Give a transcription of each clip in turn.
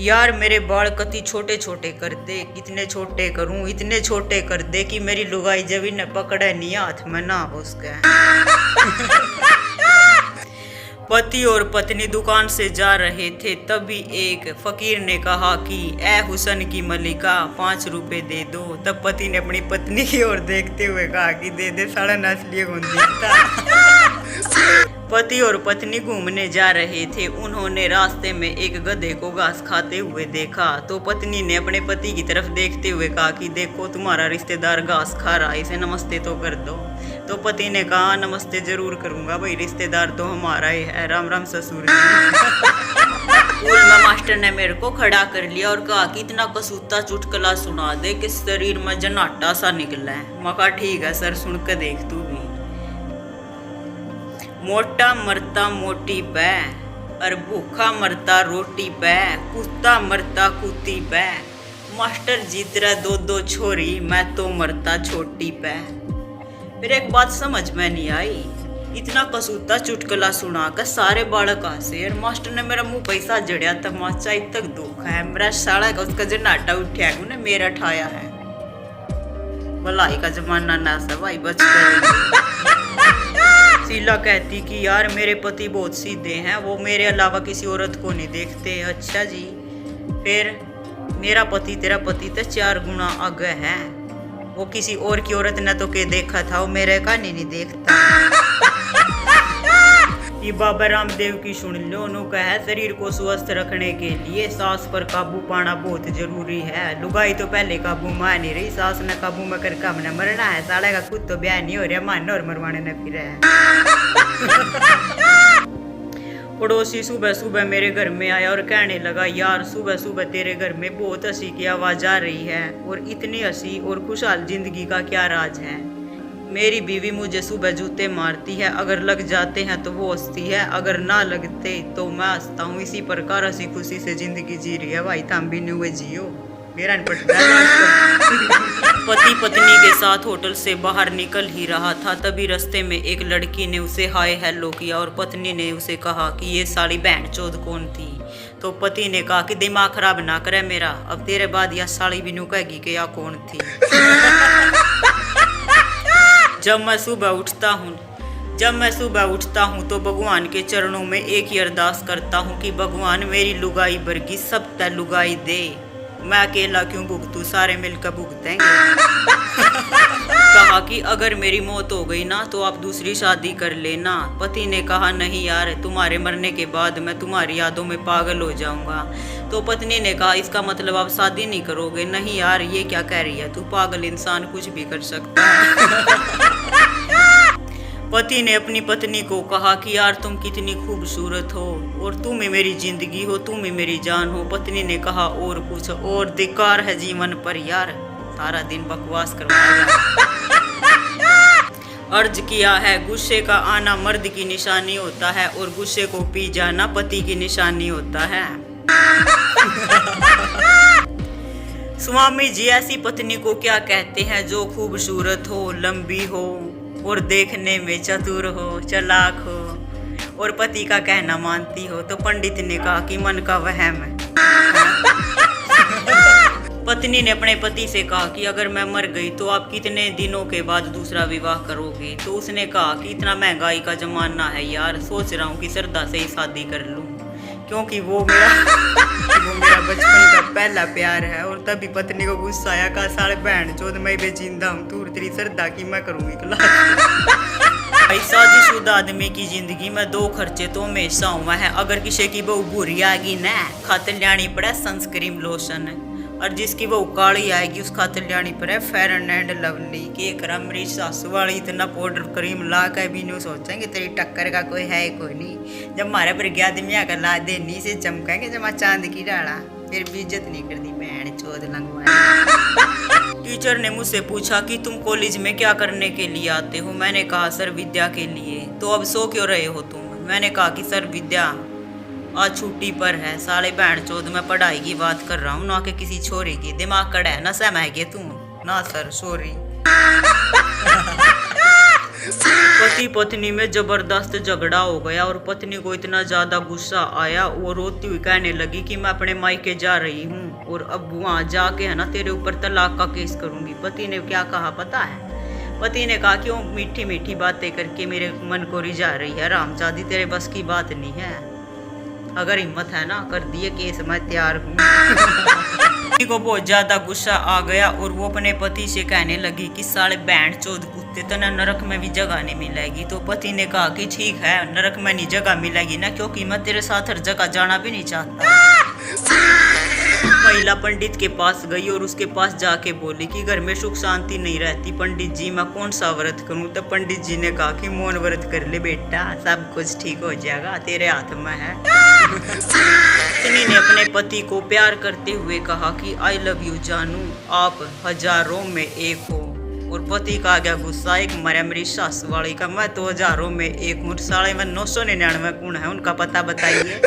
यार मेरे बाल कति छोटे छोटे कर दे, कितने छोटे करूं, इतने छोटे कर दे कि मेरी लुगाई जब इन्हें पकड़े नहीं हाथ में ना हो उसके। पति और पत्नी दुकान से जा रहे थे, तभी एक फकीर ने कहा कि ए हुसन की मलिका 5 रुपए दे दो। तब पति ने अपनी पत्नी की ओर देखते हुए कहा कि दे दे, साड़ा नस्लिए कौन दिखता। पति और पत्नी घूमने जा रहे थे, उन्होंने रास्ते में एक गधे को घास खाते हुए देखा। तो पत्नी ने अपने पति की तरफ देखते हुए कहा कि देखो तुम्हारा रिश्तेदार घास खा रहा है, इसे नमस्ते तो कर दो। तो पति ने कहा नमस्ते जरूर करूंगा भाई, रिश्तेदार तो हमारा ही है, राम राम ससुर जी। स्कूल में मास्टर ने मेरे को खड़ा कर लिया और कहा कि इतना कसूता चुटकुला सुना दे कि शरीर में जनाटा सा निकला है। मैं कहा ठीक है सर, सुन के देख तू भी। मोटा मरता मोटी पै और भूखा मरता रोटी पै, कुत्ता मरता कुत्ती पै, मास्टर जी तेरा 2 छोरी, मैं तो मरता छोटी पै। फिर एक बात समझ में नहीं आई, इतना कसूता चुटकुला सुना कर सारे बालक हंसे और मास्टर ने मेरा मुंह पैसा जड़िया तमाचा इतना तक दुख है मेरा साड़ा का, उसका जो नाटा उठा है उन्हें मेरा ठाया है। भलाई का जमाना ना सब भाई बच कर। शीला कहती कि यार मेरे पति बहुत सीधे हैं, वो मेरे अलावा किसी औरत को नहीं देखते। अच्छा जी, फिर मेरा पति तेरा पति तो 4 गुना आगे है, वो किसी और की औरत ने तो के देखा था, वो मेरे का नहीं देखता। ये बाबा रामदेव की सुन लो, उन्होंने कहा शरीर को स्वस्थ रखने के लिए सांस पर काबू पाना बहुत जरूरी है। लुगाई तो पहले काबू में नहीं रही, सांस ने काबू में करके हमने मरना है। साड़ा का खुद तो ब्याह नहीं हो रहा, मानना और मरवाने न फिर है। पड़ोसी सुबह सुबह मेरे घर में आया और कहने लगा यार सुबह सुबह तेरे घर में बहुत हंसी की आवाज आ रही है, और इतनी हंसी और खुशहाल जिंदगी का क्या राज है। मेरी बीवी मुझे सुबह जूते मारती है, अगर लग जाते हैं तो वो हंसती है, अगर ना लगते तो मैं हंसता हूँ। इसी प्रकार हंसी खुशी से जिंदगी जी रही है भाई, थम भी नहीं हुए जियो। मेरा नहीं पड़ता। पति पत्नी के साथ होटल से बाहर निकल ही रहा था, तभी रास्ते में एक लड़की ने उसे हाय हेलो किया और पत्नी ने उसे कहा कि ये साली बहन चोद कौन थी। तो पति ने कहा कि दिमाग खराब ना करे मेरा, अब तेरे बाद यह साली भी नु कहेगी कि यह कौन थी। जब मैं सुबह उठता हूँ तो भगवान के चरणों में एक ही अरदास करता हूँ कि भगवान मेरी लुगाई बरगी सब तय लुगाई दे, मैं अकेला क्यों भुगतूं, सारे मिलकर भुगतेंगे। कहा कि अगर मेरी मौत हो गई ना तो आप दूसरी शादी कर लेना। पति ने कहा नहीं यार, तुम्हारे मरने के बाद मैं तुम्हारी यादों में पागल हो जाऊंगा। तो पत्नी ने कहा इसका मतलब आप शादी नहीं करोगे। नहीं यार, ये क्या कह रही है तू, पागल इंसान कुछ भी कर सकता है। पति ने अपनी पत्नी को कहा कि यार तुम कितनी खूबसूरत हो और तुम ही मेरी जिंदगी हो, तुम ही मेरी जान हो। पत्नी ने कहा और कुछ और धिक्कार है जीवन पर यार, सारा दिन बकवास करवाया। अर्ज किया है गुस्से का आना मर्द की निशानी होता है और गुस्से को पी जाना पति की निशानी होता है। स्वामी जी ऐसी पत्नी को क्या कहते हैं जो खूबसूरत हो, लंबी हो और देखने में चतुर हो, चालाक हो और पति का कहना मानती हो। तो पंडित ने कहा कि मन का वहम है। पत्नी ने अपने पति से कहा कि अगर मैं मर गई तो आप कितने दिनों के बाद दूसरा विवाह करोगे। तो उसने कहा कि इतना महंगाई का जमाना है यार, सोच रहा हूँ कि श्रद्धा से ही शादी कर लूँ, क्योंकि वो मेरा बचपन का पहला प्यार है। और तभी पत्नी को गुस्सा आया, कहा सारे बहन चोद मैं बेजिंदा हूँ, तू तेरी श्रद्धा की मैं करूँगी क्लास। शादीशुदा आदमी की जिंदगी में 2 खर्चे तो हमेशा हुआ है। अगर किसी की बहू बुरी आएगी ना, खातिर लियानी पड़े सनस्क्रीन लोशन, और जिसकी बहू काली आएगी उस खातिर लियानी पड़े फेयर एंड लवली। कि एक मेरी सासू वाली इतना पाउडर क्रीम ला कर भी नहीं सोचेंगे तेरी टक्कर का कोई है कोई नहीं। जब हमारे पर आदमी आकर ला देनी से चमकेंगे जमा चांद की डाला, फिर भी इज्जत नहीं करती बहन चोद लंगवा। टीचर ने मुझसे पूछा कि तुम कॉलेज में क्या करने के लिए आते हो। मैंने कहा सर विद्या के लिए। तो अब सो क्यों रहे हो तुम। मैंने कहा कि सर विद्या आज छुट्टी पर है, साले बहन चोद मैं पढ़ाई की बात कर रहा हूँ ना कि किसी छोरी की। दिमाग कड़ा है ना सहम है तू। ना सर सॉरी। पति पत्नी में जबरदस्त झगड़ा हो गया और पत्नी को इतना ज्यादा गुस्सा आया, वो रोती हुई कहने लगी कि मैं अपने मायके जा रही हूँ और अब वहां जाके है ना तेरे ऊपर तलाक का केस करूंगी। पति ने क्या कहा पता है? पति ने कहा कि वो मीठी मीठी बातें करके मेरे मन को रिझा रही है, रामचांदी तेरे बस की बात नहीं है, अगर हिम्मत है ना कर दिए केस, मैं तैयार हूँ। पति को बहुत ज्यादा गुस्सा आ गया और वो अपने पति से कहने लगी कि साले बैंड चोद कुत्ते, तना नरक में भी जगह नहीं मिलेगी। तो पति ने कहा कि ठीक है, नरक में नहीं जगह मिलेगी ना, क्योंकि मैं तेरे साथ हर जगह जाना भी नहीं चाहता। महिला पंडित के पास गई और उसके पास जाके बोली कि घर में सुख शांति नहीं रहती, पंडित जी मैं कौन सा व्रत करूं? तो पंडित जी ने कहा कि मौन व्रत कर ले बेटा, सब कुछ ठीक हो जाएगा, तेरे हाथ में है। पत्नी ने अपने पति को प्यार करते हुए कहा कि आई लव यू जानू, आप हजारों में एक हो। और पति का आ गया गुस्सा, एक मरे मेरी सास वाली का, मैं तो हजारों में एक हूँ, साढ़े में 999 गुण है, उनका पता बताइए।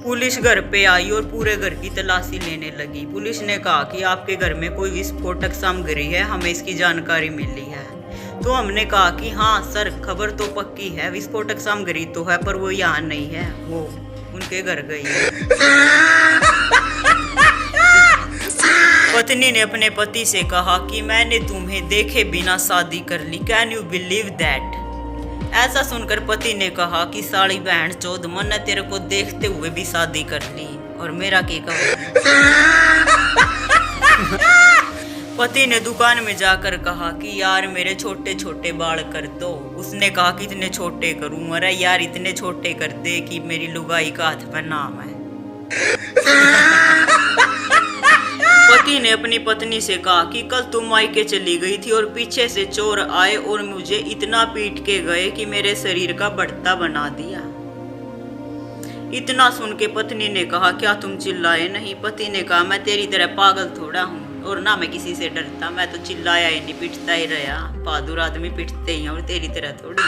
पुलिस घर पे आई और पूरे घर की तलाशी लेने लगी। पुलिस ने कहा कि आपके घर में कोई विस्फोटक सामग्री है, हमें इसकी जानकारी मिली है। तो हमने कहा कि हाँ सर, खबर तो पक्की है, विस्फोटक सामग्री तो है, पर वो यहाँ नहीं है, वो उनके घर गई है। पत्नी ने अपने पति से कहा कि मैंने तुम्हें देखे बिना शादी कर ली, कैन यू बिलीव दैट? ऐसा सुनकर पति ने कहा कि साड़ी बहन चौध, मन ने तेरे को देखते हुए भी शादी कर ली और मेरा क्या कहा। पति ने दुकान में जाकर कहा कि यार मेरे छोटे छोटे बाल कर दो। उसने कहा कि इतने छोटे करूं? अरे यार इतने छोटे कर दे कि मेरी लुगाई का हाथ में नाम है। पति ने अपनी पत्नी से कहा कि कल तुम मायके चली गई थी और पीछे से चोर आए और मुझे इतना पीट के गए कि मेरे शरीर का बढ़ता बना दिया। इतना सुन के पत्नी ने कहा क्या तुम चिल्लाए नहीं? पति ने कहा मैं तेरी तरह पागल थोड़ा हूँ और ना मैं किसी से डरता, मैं तो चिल्लाया ही नहीं, पिटता ही रहा। बहादुर आदमी पिटते ही हैं और तेरी तरह थोड़ी।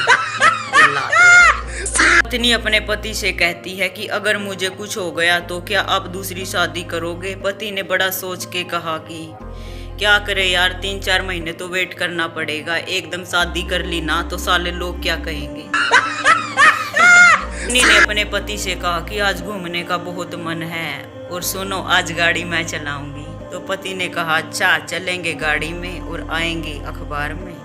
पत्नी अपने पति से कहती है कि अगर मुझे कुछ हो गया तो क्या आप दूसरी शादी करोगे? पति ने बड़ा सोच के कहा कि क्या करे यार, 3-4 महीने तो वेट करना पड़ेगा, एकदम शादी कर ली ना तो साले लोग क्या कहेंगे। पत्नी ने अपने पति से कहा कि आज घूमने का बहुत मन है और सुनो आज गाड़ी मैं चलाऊंगी। तो पति ने कहा अच्छा चलेंगे गाड़ी में और आएंगे अखबार में।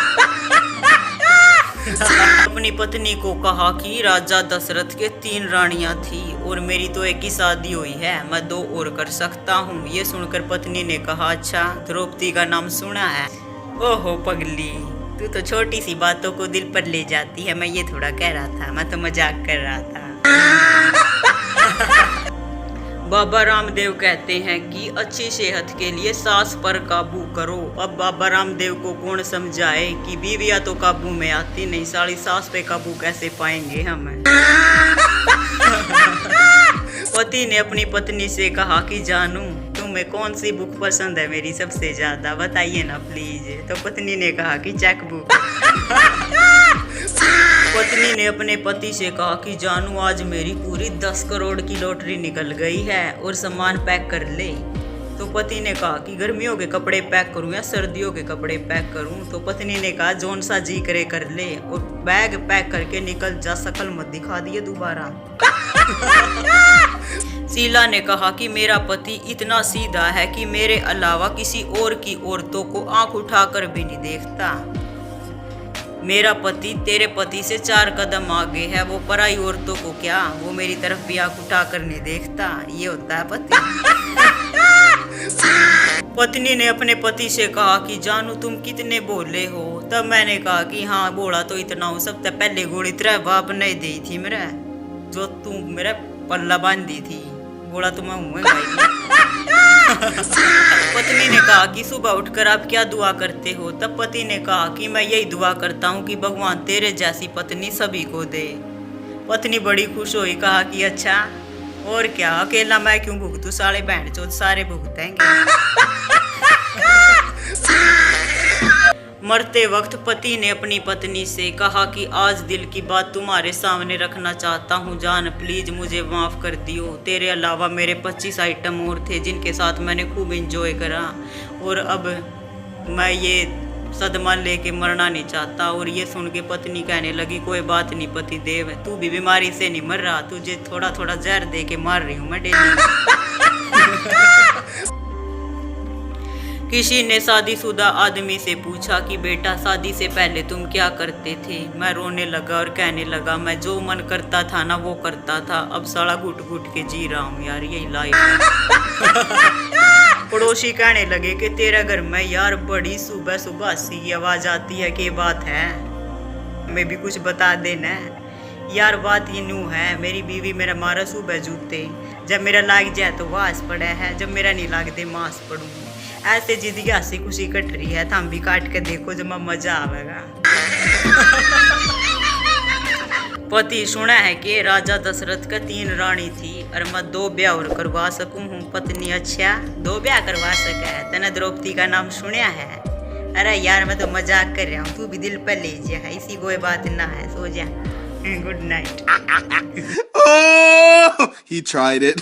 अपनी पत्नी को कहा कि राजा दशरथ के 3 रानियां थी और मेरी तो एक ही शादी हुई है, मैं 2 और कर सकता हूँ। ये सुनकर पत्नी ने कहा अच्छा द्रौपदी का नाम सुना है? ओहो पगली, तू तो छोटी सी बातों को दिल पर ले जाती है, मैं ये थोड़ा कह रहा था, मैं तो मजाक कर रहा था। बाबा रामदेव कहते हैं कि अच्छी सेहत के लिए सांस पर काबू करो। अब बाबा रामदेव को कौन समझाए कि बीवियां तो काबू में आती नहीं, सारी सांस पे काबू कैसे पाएंगे हम। पति ने अपनी पत्नी से कहा कि जानू तुम्हें कौन सी बुक पसंद है मेरी सबसे ज्यादा, बताइए ना प्लीज। तो पत्नी ने कहा कि चेक बुक। पत्नी ने अपने पति से कहा कि जानू आज मेरी पूरी 10 करोड़ की लॉटरी निकल गई है और सामान पैक कर ले। तो पति ने कहा कि गर्मियों के कपड़े पैक करूं या सर्दियों के कपड़े पैक करूं? तो पत्नी ने कहा जोन सा जी करे कर ले और बैग पैक करके निकल जा, शकल मत दिखा दिए दोबारा। शीला ने कहा कि मेरा पति इतना सीधा है कि मेरे अलावा किसी और की औरतों को आंख उठाकर भी नहीं देखता। मेरा पति तेरे पति से 4 कदम आगे है, वो पराई औरतों को क्या, वो मेरी तरफ भी आंख उठा कर नहीं देखता। ये होता है पति। पत्नी ने अपने पति से कहा कि जानू तुम कितने भोले हो। तब मैंने कहा कि हाँ बोला तो इतना हूँ, सबसे पहले गोली तेरा बाप नहीं दी थी मेरा, जो तू मेरा पल्ला बांधी थी, बोला तो मैं हूँ भाई। पत्नी ने कहा कि सुबह उठकर आप क्या दुआ करते हो? तब पति ने कहा कि मैं यही दुआ करता हूँ कि भगवान तेरे जैसी पत्नी सभी को दे। पत्नी बड़ी खुश हुई, कहा कि अच्छा और क्या, अकेला मैं क्यों भुगतूं, साले बहन चोद सारे भुगतेंगे। मरते वक्त पति ने अपनी पत्नी से कहा कि आज दिल की बात तुम्हारे सामने रखना चाहता हूँ जान, प्लीज मुझे माफ कर दियो। तेरे अलावा मेरे 25 आइटम और थे जिनके साथ मैंने खूब एंजॉय करा और अब मैं ये सदमा लेके मरना नहीं चाहता। और ये सुन के पत्नी कहने लगी कोई बात नहीं पति देव, तू भी बीमारी से नहीं मर रहा, तुझे थोड़ा थोड़ा जहर दे के मार रही हूँ मैं डेली। किसी ने शादीशुदा आदमी से पूछा कि बेटा शादी से पहले तुम क्या करते थे। मैं रोने लगा और कहने लगा मैं जो मन करता था ना वो करता था, अब साला घुट घुट के जी रहा हूँ यार, यही लाइफ है। पड़ोसी कहने लगे कि तेरे घर में यार बड़ी सुबह सुबह हंसी की आवाज आती है, क्या बात है, हमें भी कुछ बता देना। यार बात ये न्यू है, मेरी बीवी मेरा मारा सुबह जूते, जब मेरा लाग जाए तो वास पड़ा है, जब मेरा नहीं लागते मांस पड़ूंगी। ऐसे जिंदगी हंसी खुशी कट रही है, थम भी काट के देखो जब मजा आवेगा। पति सुना है कि राजा दशरथ का 3 रानी थी और मैं 2 ब्याह और करवा सकूं हूँ। पत्नी अच्छा 2 ब्याह करवा सका है, तने द्रौपदी का नाम सुना है। अरे यार मैं तो मजाक कर रहा हूँ, तू भी दिल पर ले जा, इसी कोई बात ना है, सो जा, good night. Oh, he tried it.